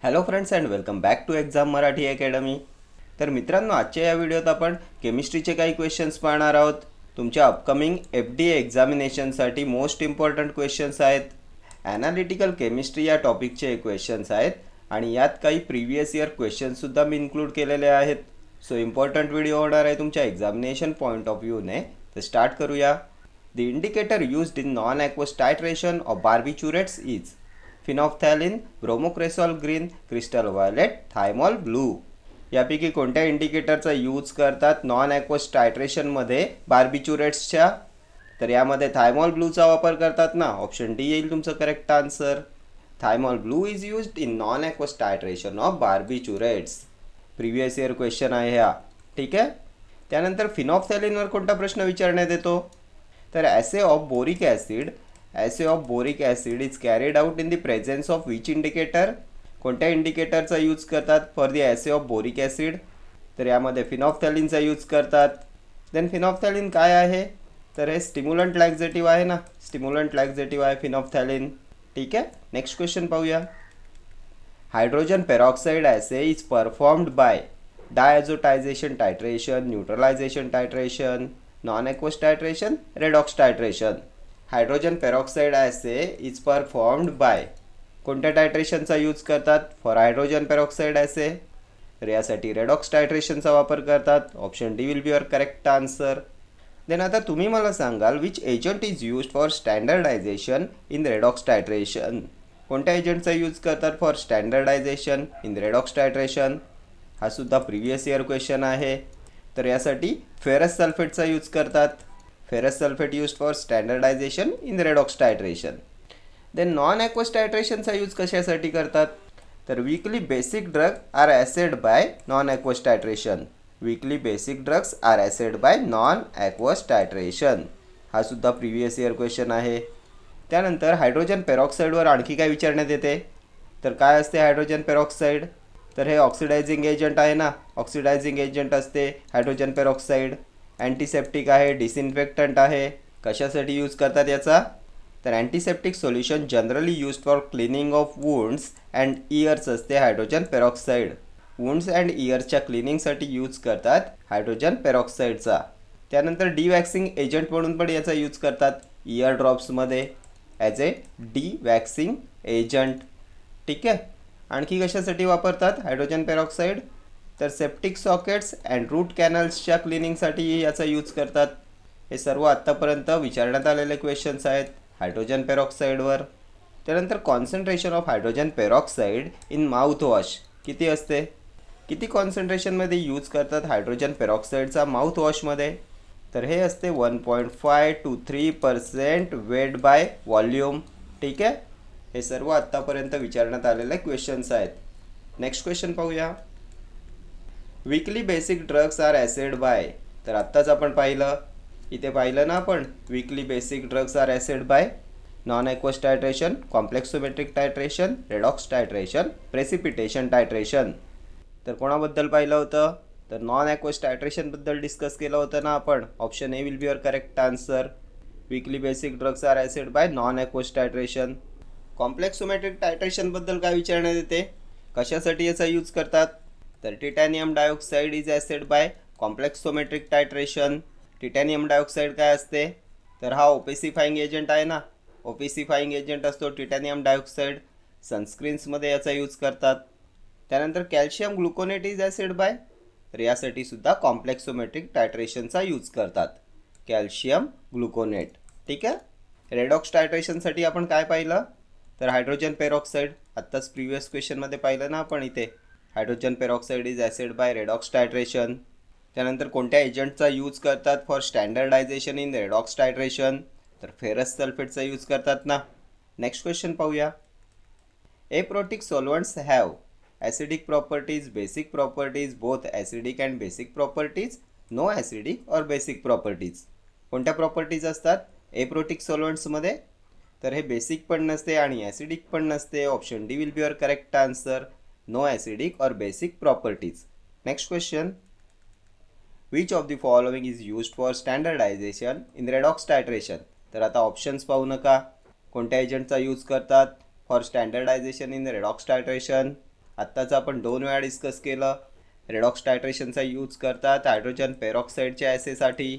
Hello friends and welcome back to exam Marathi academy. तर मित्रांनो, आजच्या या व्हिडिओत आपण केमिस्ट्रीचे काही क्वेश्चन्स पाहणार आहोत. तुमच्या अपकमिंग FD एक्झामिनेशनसाठी मोस्ट इम्पॉर्टंट क्वेश्चन्स आहेत. ॲनालिटिकल केमिस्ट्री या टॉपिकचे हे क्वेश्चन्स आहेत आणि यात काही प्रिव्हियस इयर क्वेश्चन्ससुद्धा मी इन्क्लूड केलेले आहेत. सो इम्पॉर्टंट व्हिडिओ होणार आहे तुमच्या एक्झामिनेशन पॉईंट ऑफ व्ह्यूने. तर स्टार्ट करूया. The indicator used in non aqueous titration of barbiturates is phenolphthalein, bromocresol green, crystal violet, thymol blue. यापैकी कोणत्या इंडिकेटरचा यूज करतात नॉन ॲक्वस टायट्रेशनमध्ये बार्बिच्युरेट्सच्या? तर यामध्ये थायमॉल ब्लूचा वापर करतात ना. ऑप्शन डी येईल तुमचं correct answer. Thymol blue is used in non aqueous titration of barbiturates. Previous year question आहे हा. ठीक आहे. त्यानंतर फिनॉफ्थॅलिनवर कोणता प्रश्न विचारण्यात येतो? तर assay of boric acid is carried out in the presence of which indicator? कोणत्या इंडिकेटरचा यूज करतात for the assay of boric acid? तर यामध्ये फिनॉफ्थॅलिनचा यूज करतात. देन फिनॉफ्थॅलिन काय आहे? तर हे स्टिम्युलंट लॅक्झेटिव्ह आहे ना. स्टिम्युलंट लॅक्झेटिव्ह आहे फिनॉफ्थॅलिन. ठीक आहे. नेक्स्ट क्वेश्चन पाहूया. Hydrogen peroxide assay is performed by diazotisation titration, neutralisation titration, non aqueous titration, redox titration. Hydrogen peroxide assay is performed by कोणत्या टायट्रेशनचा यूज करतात फॉर हायड्रोजन पेरॉक्साईड ॲसे? तर यासाठी रेडॉक्स टायट्रेशनचा वापर करतात. Option D will be your correct answer. Then आता तुम्ही मला सांगाल which agent is used for standardisation in redox titration? कोणत्या एजंटचा यूज करतात for standardisation in redox titration? हा सुद्धा प्रिव्हियस इयर क्वेश्चन आहे. तर यासाठी फेरस सल्फेटचा यूज करतात. Ferrous sulphate used for standardisation in redox titration. Then non aqueous टायट्रेशनचा यूज कशासाठी करतात? तर weakly basic drug are assayed by non aqueous titration. Weakly basic drugs are assayed by non aqueous titration. हा सुद्धा previous year question आहे. त्यानंतर hydrogen पेरॉक्साईडवर आणखी काय विचारण्यात येते? तर काय असते हायड्रोजन पेरॉक्साईड? तर हे ऑक्सिडायझिंग एजंट आहे ना. ऑक्सिडायझिंग एजंट असते हायड्रोजन पेरॉक्साईड. अँटीसेप्टिक आहे, डिसइन्फेक्टंट आहे. कशासाठी यूज करतात याचा? तर antiseptic solution generally use for cleaning of wounds and years असते hydrogen peroxide. Wounds and इयर्सच्या क्लिनिंगसाठी use करतात हायड्रोजन पेरॉक्साईडचा. त्यानंतर डिवॅक्सिंग एजंट म्हणून पण याचा यूज करतात इयर ड्रॉप्समध्ये ॲज ए डिवॅक्सिंग एजंट. ठीक आहे. आणखी कशासाठी वापरतात हायड्रोजन पेरॉक्साईड? तर सेप्टिक सॉकेट्स अँड रूट कॅनल्सच्या क्लिनिंगसाठी याचा यूज करतात. हे सर्व आत्तापर्यंत विचारण्यात आलेले क्वेश्चन्स आहेत हायड्रोजन पेरॉक्साईडवर. त्यानंतर concentration of hydrogen peroxide in mouthwash किती असते? किती कॉन्सन्ट्रेशनमध्ये यूज करतात हायड्रोजन पेरॉक्साईडचा माउथवॉशमध्ये? तर हे असते 1.5 to 3% वेट बाय व्हॉल्यूम. ठीक आहे. हे सर्व आत्तापर्यंत विचारण्यात आलेले क्वेश्चन्स आहेत. नेक्स्ट क्वेश्चन पाहूया. Weekly basic drugs are assayed by. तर आत्ताच आपण इथे पाहिलं ना आपण. Weekly basic drugs are assayed by non aqueous titration, complexometric titration, redox titration, precipitation titration. तर कोणाबद्दल पाहिलं होतं? तर नॉन ॲक्वस टायट्रेशनबद्दल डिस्कस केलं होतं ना आपण. Option A will be your correct answer. Weekly basic drugs are assayed by non aqueous titration. Complexometric टायट्रेशनबद्दल काय विचारण्यात येते? कशासाठी याचा यूज करतात? तर titanium dioxide is assayed by complexometric titration. Titanium dioxide काय असते? तर हा ओपेसिफाईंग एजंट आहे ना. ओपेसिफाईंग एजंट असतो टिटॅनियम डायऑक्साईड. सनस्क्रीन्समध्ये याचा यूज करतात. त्यानंतर calcium gluconate is assayed by. तर यासाठी सुद्धा कॉम्प्लेक्सोमेट्रिक टायट्रेशनचा यूज करतात. कॅल्शियम ग्लुकोनेट. ठीक आहे. रेडॉक्स टायट्रेशनसाठी आपण काय पाहिलं? तर हायड्रोजन पेरॉक्साईड. आत्ताच प्रिव्हियस क्वेश्चनमध्ये पाहिलं ना आपण इथे. Hydrogen peroxide is assayed by redox titration. त्यानंतर कोणत्या एजंटचा यूज करतात for standardisation in redox titration? तर फेरस सल्फेटचा यूज करतात ना. नेक्स्ट क्वेश्चन पाहूया. Aprotic solvents have acidic properties, basic properties, both acidic and basic properties, no acidic or basic properties. कोणत्या प्रॉपर्टीज असतात एप्रोटिक सॉल्वंट्समध्ये? तर हे बेसिक पण नसते आणि ॲसिडिक पण नसते. Option D will be your correct answer. No acidic or basic properties. Next question. Which of the following is used for standardisation in redox titration? तर आता ऑप्शन्स पाहू नका. कोणत्या एजंटचा यूज करतात for standardisation in redox titration? आत्ताच आपण 2 वेळा डिस्कस केलं. रेडॉक्स टायट्रेशनचा यूज करतात हायड्रोजन पेरॉक्साईडच्या ॲसेसाठी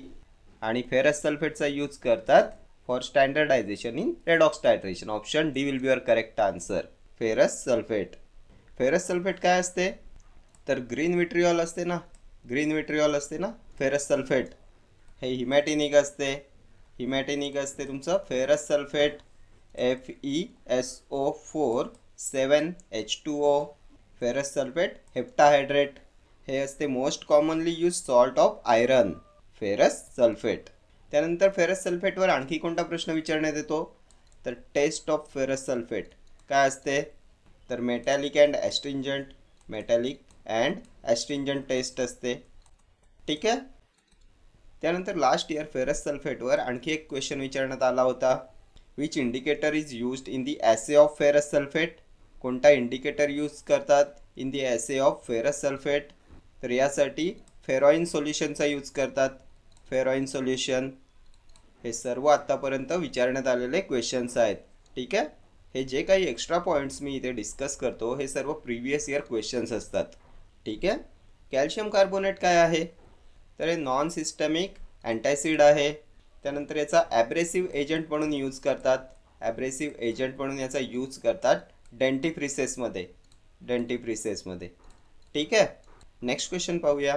आणि फेरस सल्फेटचा यूज करतात for standardisation in redox titration. Option D will be your correct answer. Ferrous sulphate. Ferrous sulphate काय असते? तर ग्रीन विट्रिऑल असते ना, ग्रीन विट्रिऑल असते ना फेरस सल्फेट. हे हिमॅटिनिक असते, हिमॅटिनिक असते तुमचं ferrous sulphate. FeSO4 7H2O. Ferrous sulphate heptahydrate. हे असते most commonly use salt of iron, ferrous sulphate. त्यानंतर फेरस सल्फेटवर आणखी कोणता प्रश्न विचारण्यात येतो? तर टेस्ट ऑफ फेरस सल्फेट काय असते? तर metallic and astringent, metallic and astringent taste असते. ठीक आहे. त्यानंतर लास्ट इयर फेरस सल्फेटवर आणखी एक क्वेश्चन विचारण्यात आला होता. Which indicator is used in the assay of ferrous sulphate? कोणता इंडिकेटर यूज करतात in the assay of ferrous sulphate? तर यासाठी फेरॉइन सोल्युशनचा यूज करतात, फेरॉइन सोल्युशन. हे सर्व आत्तापर्यंत विचारण्यात आलेले क्वेश्चन्स आहेत. ठीक आहे. हे जे काही एक्स्ट्रा पॉईंट्स मी इथे डिस्कस करतो हे सर्व प्रिव्हियस इयर क्वेश्चन्स असतात. ठीक आहे. कॅल्शियम कार्बोनेट काय आहे? तर हे नॉन सिस्टमिक अँटॅसिड आहे. त्यानंतर याचा ॲब्रेसिव्ह एजंट म्हणून यूज करतात, ॲब्रेसिव्ह एजंट म्हणून याचा यूज करतात डेंटिफ्रिसेसमध्ये, डेंटिफ्रिसेसमध्ये. ठीक आहे. नेक्स्ट क्वेश्चन पाहूया.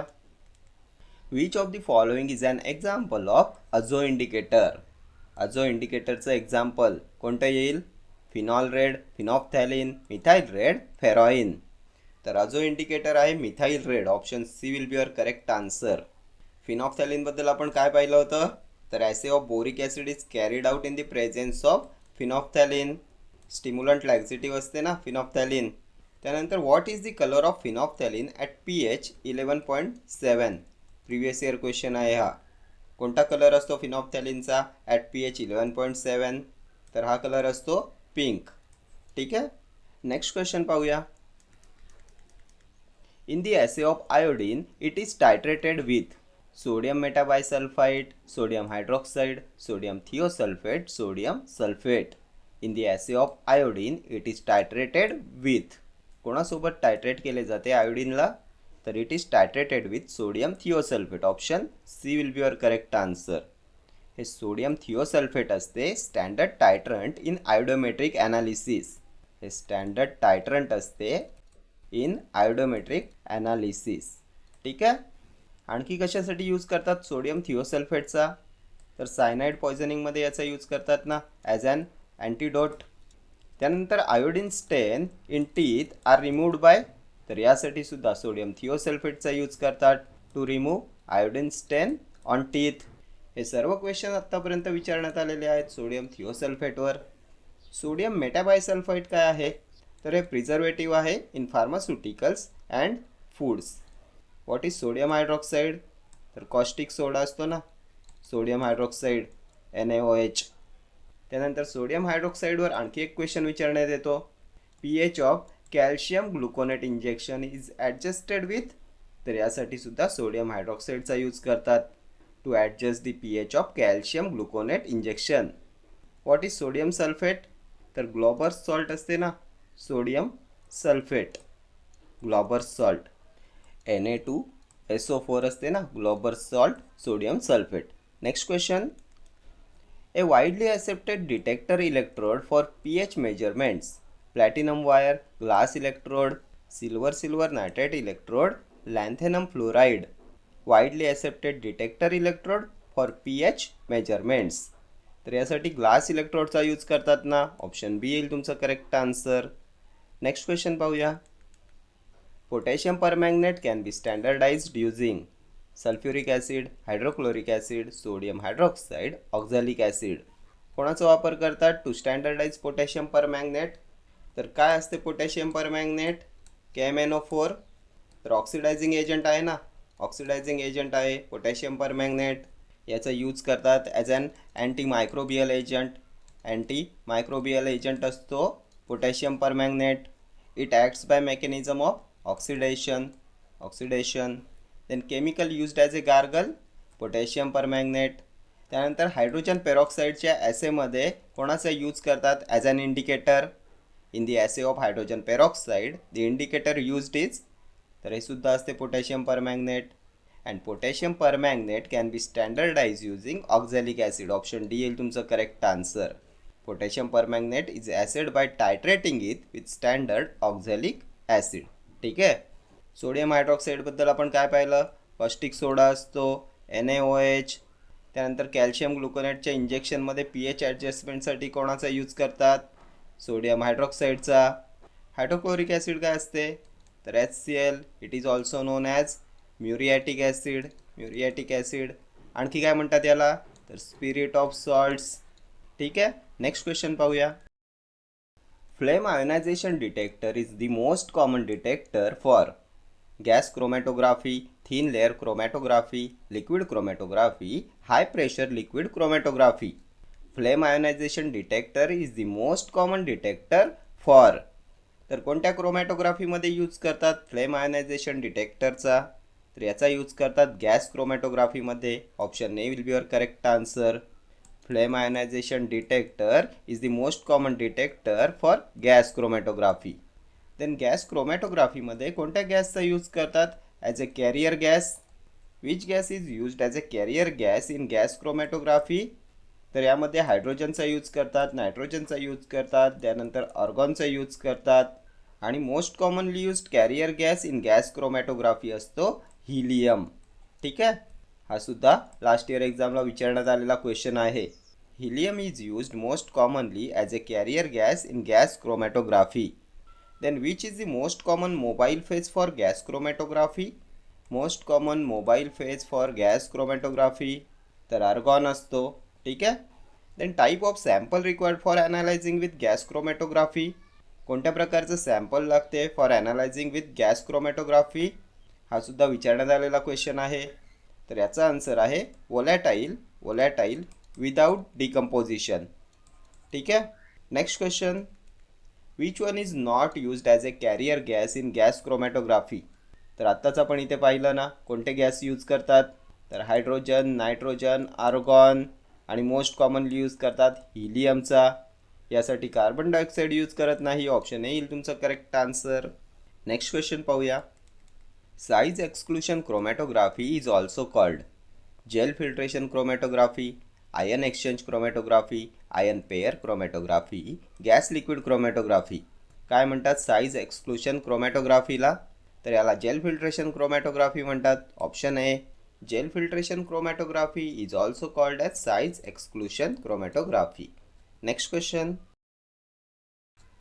Which of the following is an example of azo indicator? Azo इंडिकेटरचं एक्झाम्पल कोणतं येईल? Phenol red, phenolphthalein, methyl red, ferroin. तर अझो इंडिकेटर आहे methyl red. Option C will be your correct answer. फिनॉफ्थॅलिनबद्दल आपण काय पाहिलं होतं? तर assay of boric acid is carried out in the presence of phenolphthalein. Stimulant laxative असते ना फिनॉफ्थॅलिन. त्यानंतर what is the colour of phenolphthalein at pH 11.7? Previous year question आहे हा. कोणता कलर असतो फिनॉफ्थॅलिनचा ॲट pH 11.7? तर हा कलर असतो पिंक. ठीक आहे. नेक्स्ट क्वेश्चन पाहूया. In the assay of iodine it is titrated with sodium metabisulphite, sodium hydroxide, sodium thiosulphate, sodium sulphate. In the assay of iodine it is titrated with. कोणासोबत titrate केले जाते आयोडीनला? तर it is titrated with sodium thiosulphate. Option C will be your correct answer. हे sodium thiosulphate असते standard titrant in iodometric analysis. हे standard titrant असते in iodometric analysis. ठीक आहे. आणखी कशासाठी यूज करतात सोडियम थिओसल्फेटचा? तर सायनाइड पॉयझनिंगमध्ये याचा यूज करतात ना ॲज ॲन अँटीडोट. त्यानंतर iodine stain in teeth are removed by. तर यासाठी सुद्धा सोडियम थिओसल्फेटचा यूज करतात to remove iodine stain on teeth. हे सर्व क्वेश्चन आत्तापर्यंत विचारण्यात आलेले आहेत सोडियम थिओसल्फेटवर. सोडियम मेटाबायसल्फाइड काय आहे? तर हे प्रिझर्वेटिव्ह आहे in pharmaceuticals and foods. What is sodium hydroxide? तर कॉस्टिक सोडा असतो ना, सोडियम हायड्रॉक्साईड NaOH. त्यानंतर सोडियम हायड्रॉक्साईडवर आणखी एक क्वेश्चन विचारण्यात येतो. pH of calcium gluconate injection is adjusted with. तर यासाठी सुद्धा सोडियम हायड्रॉक्साईडचा यूज करतात to adjust the pH of calcium gluconate injection. What is sodium sulphate? तर ग्लॉबर्स सॉल्ट असते ना, सोडियम सल्फेट, ग्लॉबर्स सॉल्ट. Na2SO4 असते ना, Glauber's salt, sodium sulphate. Next question. A widely accepted detector electrode for pH measurements. Platinum wire, glass electrode, silver nitrate electrode, lanthanum fluoride. Widely accepted detector electrode for pH measurements. तर यासाठी glass इलेक्ट्रोडचा use करतात ना. Option B येईल तुमचं correct answer. Next question पाहूया. Potassium permanganate can be standardized using sulphuric acid, hydrochloric acid, sodium hydroxide, oxalic acid. कोणाचा वापर करतात टू स्टँडर्डाइज पोटॅशियम परमॅंगनेट? तर काय असते पोटॅशियम परमॅंगनेट? KMnO4. तर ऑक्सिडायझिंग एजंट आहे ना, ऑक्सिडायझिंग एजंट आहे पोटॅशियम परमॅंगनेट. याचा यूज करतात as an antimicrobial agent. Antimicrobial agent असतो potassium permanganate. It acts by mechanism of oxidation. Then chemical used as a gargle, potassium permanganate. त्यानंतर hydrogen पेरॉक्साईडच्या ॲसेमध्ये कोणाचा यूज करतात as an indicator? In the assay of hydrogen peroxide the indicator used is, तर हे सुद्धा असते potassium permanganate. And potassium permanganate can be standardize using oxalic acid. Option D येईल तुमचं correct answer. Potassium permanganate is assayed by titrating it with standard oxalic acid. ठीक आहे. Sodium हायड्रॉक्साईडबद्दल आपण काय पाहिलं? कॉस्टिक सोडा असतो, NaOH. त्यानंतर कॅल्शियम ग्लुकोनेटच्या इंजेक्शनमध्ये pH ॲडजस्टमेंटसाठी कोणाचा यूज करतात? सोडियम हायड्रॉक्साईडचा. हायड्रोक्लोरिक ॲसिड काय असते? तर HCl. It is also known as muriatic acid. Muriatic acid. आणखी काय म्हणतात याला? तर स्पिरिट ऑफ सॉल्ट्स. ठीक आहे. नेक्स्ट क्वेश्चन पाहूया. Flame ionization detector is the most common detector for gas chromatography, thin layer chromatography, liquid chromatography, high pressure liquid chromatography. Flame ionization detector is the most common detector for. तर कोणत्या क्रोमॅटोग्राफीमध्ये use करतात flame ionization डिटेक्टरचा? तर याचा use करतात gas क्रोमॅटोग्राफीमध्ये. Option A will be your correct answer. Flame ionization detector is the most common detector for gas chromatography. Then gas क्रोमॅटोग्राफीमध्ये कोणत्या गॅसचा यूज करतात? As a carrier gas. Which gas is used as a carrier gas in gas chromatography? तर यामध्ये हायड्रोजनचा use करतात, नायट्रोजनचा use करतात, त्यानंतर आर्गॉनचा use करतात. आणि most commonly used carrier gas in gas chromatography असतो हिलियम. ठीक आहे. हा सुद्धा लास्ट इयर एक्झामला विचारण्यात आलेला क्वेश्चन आहे. Helium is used most commonly as a carrier gas in gas chromatography. Then which is the most common mobile phase for gas chromatography? Most common mobile phase for gas chromatography तर argon असतो. ठीक आहे. Then type of sample required for analyzing with gas chromatography. कोणत्या प्रकारचं sample लागते for ॲनालायझिंग with gas chromatography? हा सुद्धा विचारण्यात आलेला क्वेश्चन आहे. तर याचा आन्सर आहे वोलॅटाईल विदाउट डिकम्पोजिशन. ठीक आहे. Next question. Which one is not used as a carrier gas in gas chromatography? तर आत्ताच आपण इथे पाहिलं ना कोणते गॅस यूज करतात? तर हायड्रोजन, नायट्रोजन, आर्गॉन आणि मोस्ट कॉमनली यूज करतात हिलियमचा. यासाठी कार्बन डायऑक्साईड यूज करत नाही. ऑप्शन ए येईल तुमचं करेक्ट आन्सर. नेक्स्ट क्वेश्चन पाहूया. Size exclusion chromatography is also called gel filtration chromatography, ion exchange chromatography, ion pair chromatography, gas liquid chromatography. काय म्हणतात साईज एक्सक्लुशन क्रोमॅटोग्राफीला? तर याला जेल फिल्ट्रेशन क्रोमॅटोग्राफी म्हणतात. Option A gel filtration chromatography is also called as size exclusion chromatography. Next question.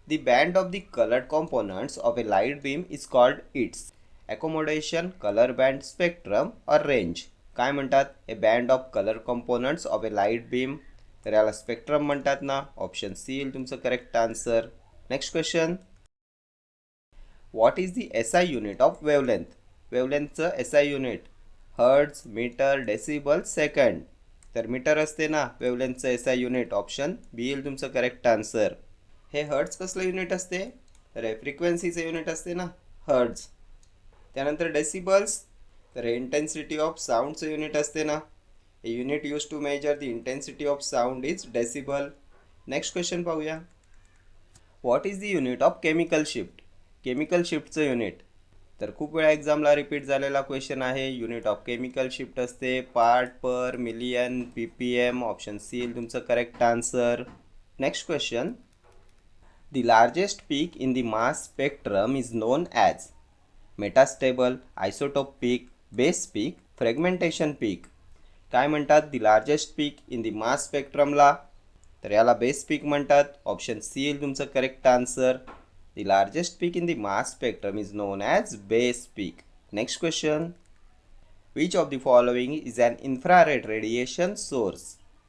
The band of the coloured components of a light beam is called its accommodation, colour band, spectrum और range. काय म्हणतात? A band of colour components of a light beam. तर याला spectrum म्हणतात ना. Option C येईल तुमचं correct answer. Next question. What is the SI unit of wavelength? वेवलेंथचं SI unit hertz, metre, decibel, second. तर मीटर असते ना वेवलेंथचं SI युनिट. ऑप्शन बी येईल तुमचं करेक्ट आन्सर. हे हर्ट्ज कसलं युनिट असते? तर हे फ्रिक्वेन्सीचं युनिट असते ना हर्ट्ज. त्यानंतर डेसिबल्स तर हे इंटेन्सिटी ऑफ साऊंडचं युनिट असते ना. A unit use to measure the intensity of sound is decibel. Next question पाहूया. What is the unit of chemical shift? Chemical शिफ्टचं युनिट. तर खूप वेळा एक्झामला रिपीट झालेला क्वेश्चन आहे. युनिट ऑफ केमिकल शिफ्ट असते part per million, PPM. Option C येईल तुमचं correct answer. Next question. The largest peak in the mass spectrum is known as metastable, isotope peak, base peak, fragmentation पीक. काय म्हणतात the largest peak in the mass स्पेक्ट्रमला? तर याला base peak म्हणतात. Option C येईल तुमचं correct answer. The largest peak in the mass spectrum is known as base peak. Next question. Which of the following is an infrared radiation source?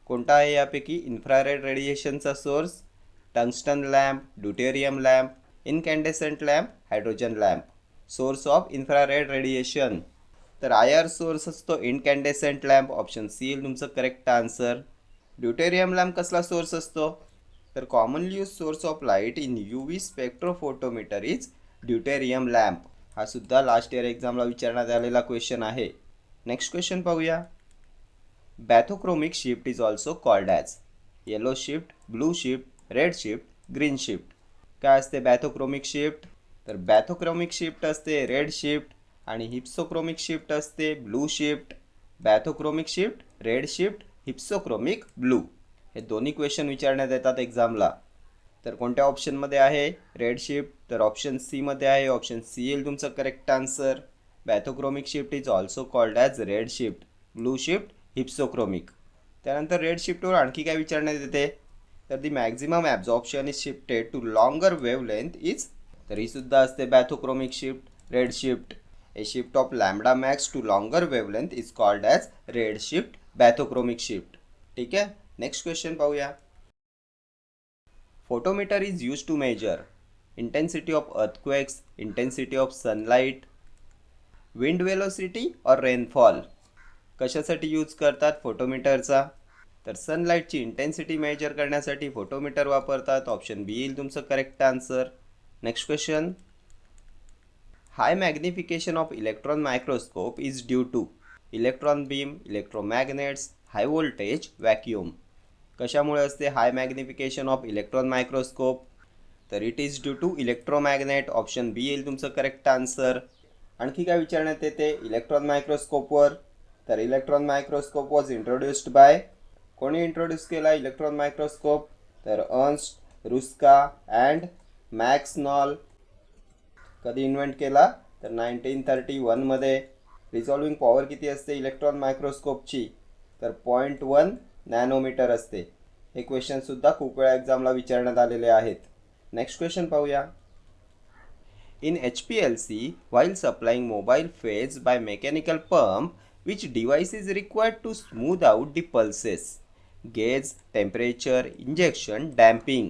कोणता आहे यापैकी infrared रेडिएशनचा source? Tungsten lamp, deuterium lamp, incandescent lamp, hydrogen lamp. Source of infrared radiation. तर IR source असतो incandescent lamp. Option C येईल तुमचं correct answer. Deuterium lamp कसला source असतो? तर commonly use source of light in UV spectrophotometer is deuterium lamp. हा सुद्धा last year एक्झामला विचारण्यात आलेला क्वेश्चन आहे. नेक्स्ट क्वेश्चन पाहूया. Bathochromic shift is also called as yellow shift, blue shift, red shift, green shift. काय असते बॅथोक्रोमिक शिफ्ट? तर bathochromic shift असते रेड शिफ्ट आणि हिप्सोक्रोमिक शिफ्ट असते blue shift. Bathochromic shift, red shift, hypsochromic, blue हे दोन्ही question विचारण्यात येतात एक्झामला. तर कोणत्या ऑप्शनमध्ये आहे रेड शिफ्ट? तर ऑप्शन सी मध्ये आहे. ऑप्शन सी येईल तुमचं correct answer. Bathochromic shift is also called as red shift, blue shift, hypsochromic. त्यानंतर रेड शिफ्टवर आणखी काय विचारण्यात येते? तर the maximum absorption is shifted to longer wavelength is. तर ही सुद्धा असते bathochromic shift, red shift. A shift of lambda max to longer wavelength is called as red shift, bathochromic shift. ठीक आहे. नेक्स्ट क्वेश्चन पाहूया. Photometer is used to measure intensity of earthquakes, intensity of sunlight, wind velocity or rainfall. कशासाठी use करतात फोटोमीटरचा? तर सनलाईटची intensity measure करण्यासाठी photometer वापरतात. ऑप्शन बी येईल तुमचं correct answer. Next question. High magnification of electron microscope is due to electron beam, electromagnets, high voltage, vacuum. कशामुळे असते high magnification of electron microscope? तर it is due to electromagnet. Option B येईल तुमचं correct answer. आणखी काय विचारण्यात येते electron मायक्रोस्कोपवर? तर electron microscope was introduced by. कोणी इंट्रोड्यूस केला इलेक्ट्रॉन मायक्रोस्कोप? तर Ernst, Ruska and Max Knoll. कधी इन्व्हेंट केला? तर 1931मध्ये. रिझॉल्विंग पॉवर किती असते इलेक्ट्रॉन मायक्रोस्कोपची? तर 0.1 नॅनोमीटर असते. हे क्वेश्चनसुद्धा खूप वेळा एक्झामला विचारण्यात आलेले आहेत. नेक्स्ट क्वेश्चन पाहूया. In HPLC, while supplying mobile phase by mechanical pump, which device is required to smooth out the pulses? Gauge, temperature, injection, damping.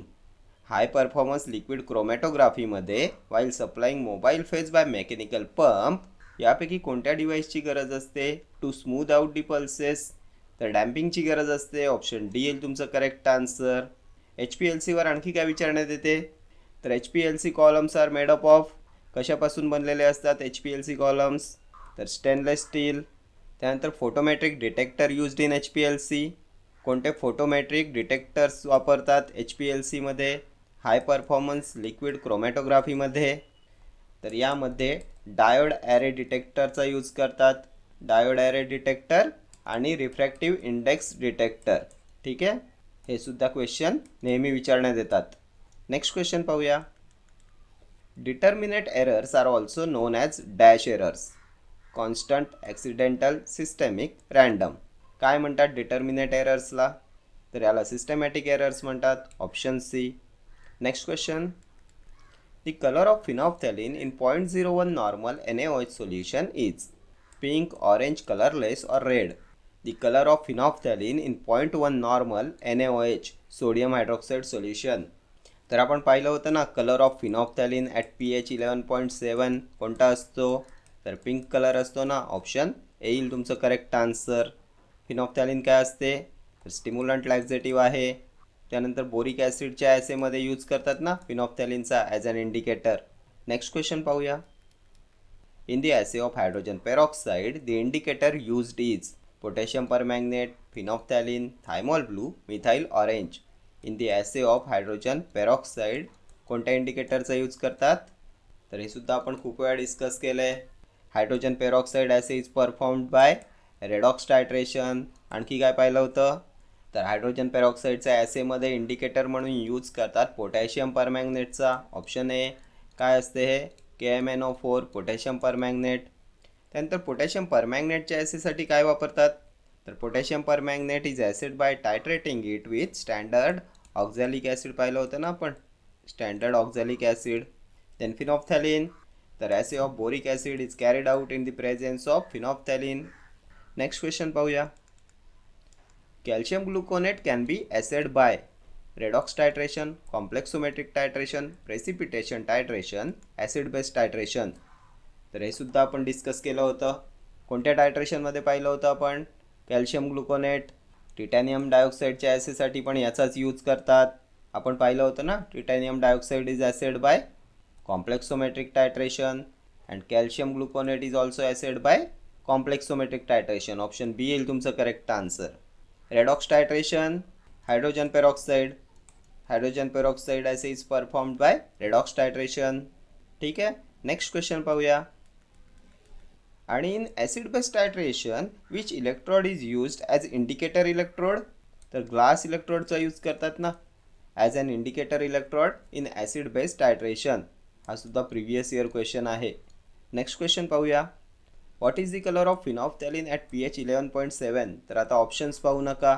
High performance liquid क्रोमॅटोग्राफीमध्ये while supplying mobile phase by mechanical pump यापैकी कोणत्या डिव्हाइसची गरज असते to smooth out the pulses? तर डॅम्पिंगची गरज असते. ऑप्शन डी येईल तुमचं करेक्ट आन्सर. HPLCवर आणखी काय विचारण्यात येते? तर HPLC columns are made up of. कशापासून बनलेले असतात HPLC कॉलम्स? तर स्टेनलेस स्टील. त्यानंतर photometric detector used in HPLC. कोणते फोटोमेट्रिक डिटेक्टर्स वापरतात HPLCमध्ये हाय परफॉर्मन्स लिक्विड क्रोमॅटोग्राफीमध्ये? तर यामध्ये डायोड ॲरे डिटेक्टरचा यूज करतात. डायोड ॲरे डिटेक्टर आणि रिफ्रॅक्टिव्ह इंडेक्स डिटेक्टर. ठीक आहे. हे सुद्धा क्वेश्चन नेहमी विचारण्यात येतात. नेक्स्ट क्वेश्चन पाहूया. Determinate errors are also known as dash errors. Constant, accidental, systemic, random. काय म्हणतात डिटर्मिनेट एरर्सला? तर याला सिस्टमॅटिक एरर्स म्हणतात. Option C. Next question. The colour of phenolphthalein in 0.01 normal NaOH solution is pink, orange, colourless और red. The colour of phenolphthalein in 0.1 normal NaOH sodium hydroxide solution. तर आपण पाहिलं होतं ना colour of phenolphthalein at pH 11.7 कोणता असतो? तर pink colour असतो ना. ऑप्शन ए येईल तुमचं करेक्ट आन्सर. फिनॉफ्थॅलिन काय असते? तर स्टिम्युलंट लॅक्झेटिव्ह आहे. त्यानंतर बोरिक ॲसिडच्या ॲसेमध्ये यूज करतात ना फिनॉफ्थॅलिनचा as an indicator. Next question पाहूया. In the assay of hydrogen peroxide the indicator used is potassium permanganate, phenolphthalein, thymol blue, methyl orange. In the assay of hydrogen peroxide कोणत्या इंडिकेटरचा use करतात? तर हे सुद्धा आपण खूप वेळा डिस्कस केलं आहे. Hydrogen peroxide assay is performed by redox titration. आणखी काय पाहिलं होतं? तर हायड्रोजन पेरॉक्साईडच्या ॲसेमध्ये इंडिकेटर म्हणून यूज करतात पोटॅशियम परमॅंगनेटचा. Option A. काय असते हे? KMnO4 potassium permanganate. त्यानंतर पोटॅशियम परमॅंगनेटच्या ॲसेसाठी काय वापरतात? तर potassium permanganate is assayed by titrating it with standard oxalic acid. पाहिलं होतं ना आपण standard oxalic acid. Then phenolphthalein. तर assay of boric acid is carried out in the presence of phenolphthalein. Next question पाहूया. Calcium gluconate can be assayed by redox titration, complexometric titration, precipitation titration, acid base titration. तर हे सुद्धा आपण discuss केलं होतं. कोणत्या टायट्रेशनमध्ये पाहिलं होतं आपण? कॅल्शियम ग्लुकोनेट. टिटॅनियम डायऑक्साईडच्या ॲसेसाठी पण याचाच यूज करतात. आपण पाहिलं होतं ना titanium dioxide is assayed by complexometric titration and calcium gluconate is also assayed by complexometric titration. Option B येईल तुमचं correct answer. Redox titration, hydrogen peroxide. Hydrogen peroxide assay is performed by redox titration. ठीक आहे. Next question पाहूया. आणि in acid base titration which electrode is used as indicator electrode. तर glass इलेक्ट्रोडचा use करतात ना as an indicator electrode in acid base titration. हा सुद्धा प्रिव्हियस इयर क्वेश्चन आहे. नेक्स्ट क्वेश्चन पाहूया. What is the colour of phenolphthalein at pH 11.7. तर आता ऑप्शन्स पाहू नका.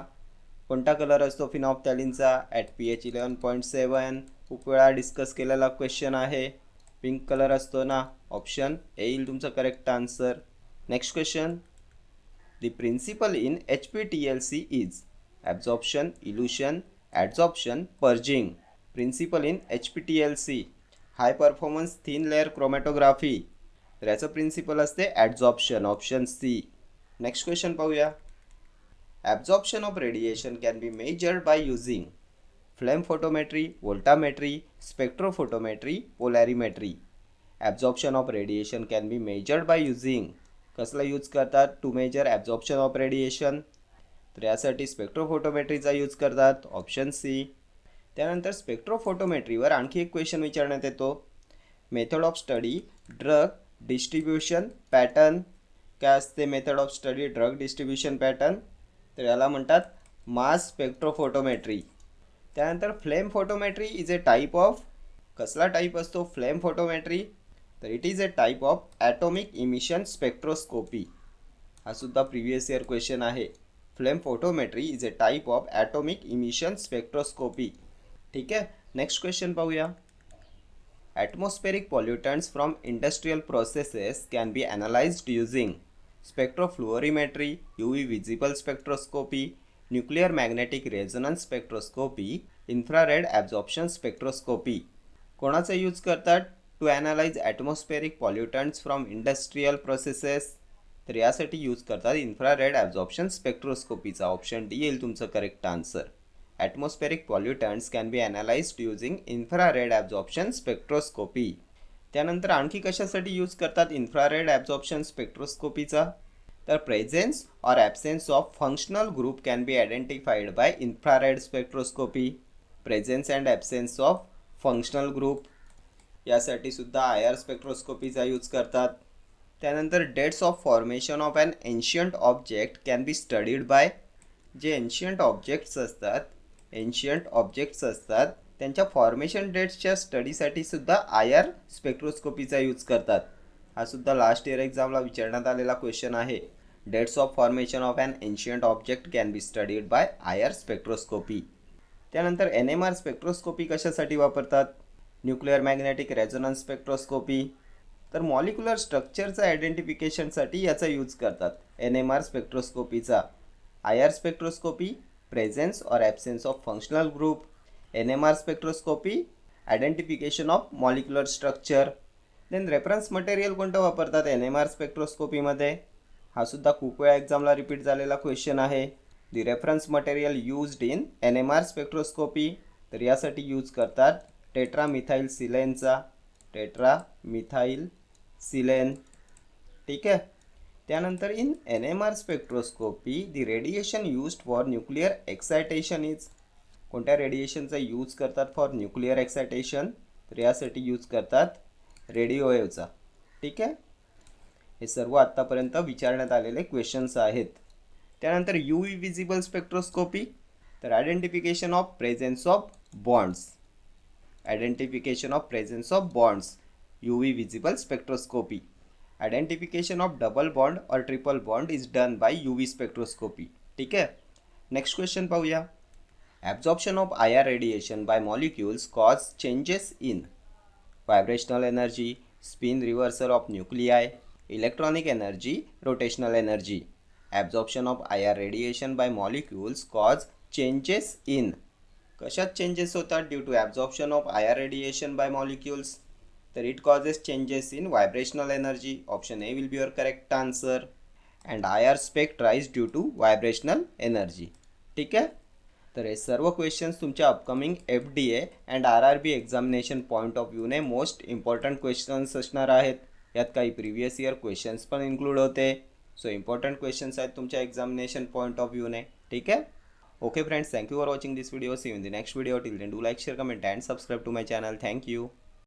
कोणता कलर असतो फिनॉफ्थॅलिनचा ॲट pH 11.7. खूप वेळा डिस्कस केलेला क्वेश्चन आहे. पिंक कलर असतो ना. ऑप्शन ए येईल तुमचा correct answer. Next question. The principle in HPTLC is absorption, elution, adsorption, purging. Principle in HPTLC high performance thin layer chromatography. तर याचं प्रिन्सिपल असते adsorption. Option C. Next question पाहूया. Absorption of radiation can be measured by using flame photometry, voltammetry, spectrophotometry, polarimetry. Absorption of radiation can be measured by using. कसला use करतात to measure absorption of radiation. तर यासाठी स्पेक्ट्रोफोटोमेट्रीचा use करतात. Option C. त्यानंतर स्पेक्ट्रोफोटोमेट्रीवर आणखी एक क्वेश्चन विचारण्यात येतो. Method of study drug distribution pattern. काय असते method of study drug distribution pattern. तर याला म्हणतात मास स्पेक्ट्रोफोटोमेट्री. त्यानंतर flame photometry is a type of. कसला टाईप असतो फ्लेम फोटोमेट्री. तर it is a type of atomic emission spectroscopy. हा सुद्धा प्रिव्हियस इयर क्वेश्चन आहे. Flame photometry is a type of atomic emission spectroscopy. ठीक आहे. नेक्स्ट क्वेश्चन पाहूया. Atmospheric pollutants from industrial processes can be analyzed using spectropluorimetry, UV visible spectroscopy, nuclear magnetic resonance spectroscopy, infrared absorption spectroscopy. कोणाचा use करतात to analyse atmospheric pollutants from industrial processes. तर यासाठी use करतात infrared absorption स्पेक्ट्रोस्कोपीचा. Option D येईल तुमचं correct answer. Atmospheric pollutants can be analyzed using infrared absorption spectroscopy. त्यानंतर आणखी कशासाठी यूज करतात इन्फ्रारेड ॲब्झॉर्प्शन स्पेक्ट्रोस्कोपीचा. तर presence or absence of functional group can be identified by infrared spectroscopy. Presence and absence of functional group यासाठी सुद्धा IR स्पेक्ट्रोस्कोपीचा use करतात. त्यानंतर dates of formation of an ancient object can be studied by. जे ancient objects असतात त्यांच्या formation डेट्सच्या स्टडीसाठी सुद्धा IR स्पेक्ट्रोस्कोपीचा यूज करतात. हा सुद्धा लास्ट इयर एक्झामला विचारण्यात आलेला क्वेश्चन आहे. Dates of formation of an ancient object can be studied by IR spectroscopy. त्यानंतर NMR स्पेक्ट्रोस्कोपी कशासाठी वापरतात. Nuclear magnetic resonance spectroscopy. तर मॉलिक्युलर स्ट्रक्चरचं आयडेंटिफिकेशनसाठी याचा यूज करतात NMR स्पेक्ट्रोस्कोपीचा. IR spectroscopy presence or absence of functional group. NMR spectroscopy identification of molecular structure. Then reference material कोणतं वापरतात NMR स्पेक्ट्रोस्कोपीमध्ये. हा सुद्धा खूप वेळा एक्झामला रिपीट झालेला क्वेश्चन आहे. The reference material used in NMR spectroscopy. तर यासाठी यूज करतात टेट्रामिथाइल सिलेनचा. टेट्रामिथाइल सिलेन. ठीक आहे. त्यानंतर in NMR spectroscopy the radiation used for nuclear excitation is. कोणत्या रेडिएशनचा यूज करतात फॉर न्यूक्लिअर एक्सायटेशन. तर यासाठी यूज करतात रेडिओ वेव्हचा. ठीक आहे. हे सर्व आत्तापर्यंत विचारण्यात आलेले क्वेश्चन्स आहेत. त्यानंतर UV विजिबल स्पेक्ट्रोस्कोपी. तर identification of presence of bonds. UV visible spectroscopy. Identification of double bond और triple bond is done by UV spectroscopy. ठीक आहे. नेक्स्ट क्वेश्चन पाहूया. Absorption of IR radiation by molecules cause changes in vibrational energy, spin reversal of nuclei, electronic energy, rotational energy. Absorption of IR radiation by molecules cause changes in. कशात changes होतात due to absorption of IR radiation by molecules. तर it causes changes in vibrational energy. Option A will be your correct answer. And IR spectra is due to vibrational energy. ठीक आहे. तर हे सर्व questions तुमच्या upcoming FDA and RRB examination point of व्ह्यूने most important questions असणार आहेत. यात काही प्रिव्हियस इयर क्वेश्चन्स पण इन्क्लूड होते. सो इम्पॉर्टंट क्वेश्चन्स आहेत तुमच्या एक्झामिनेशन पॉईंट ऑफ व्ह्यूने. ठीक आहे. Okay friends, thank you for watching this video. See you in the next video. Till then, do like, share, comment and subscribe to my channel. Thank you.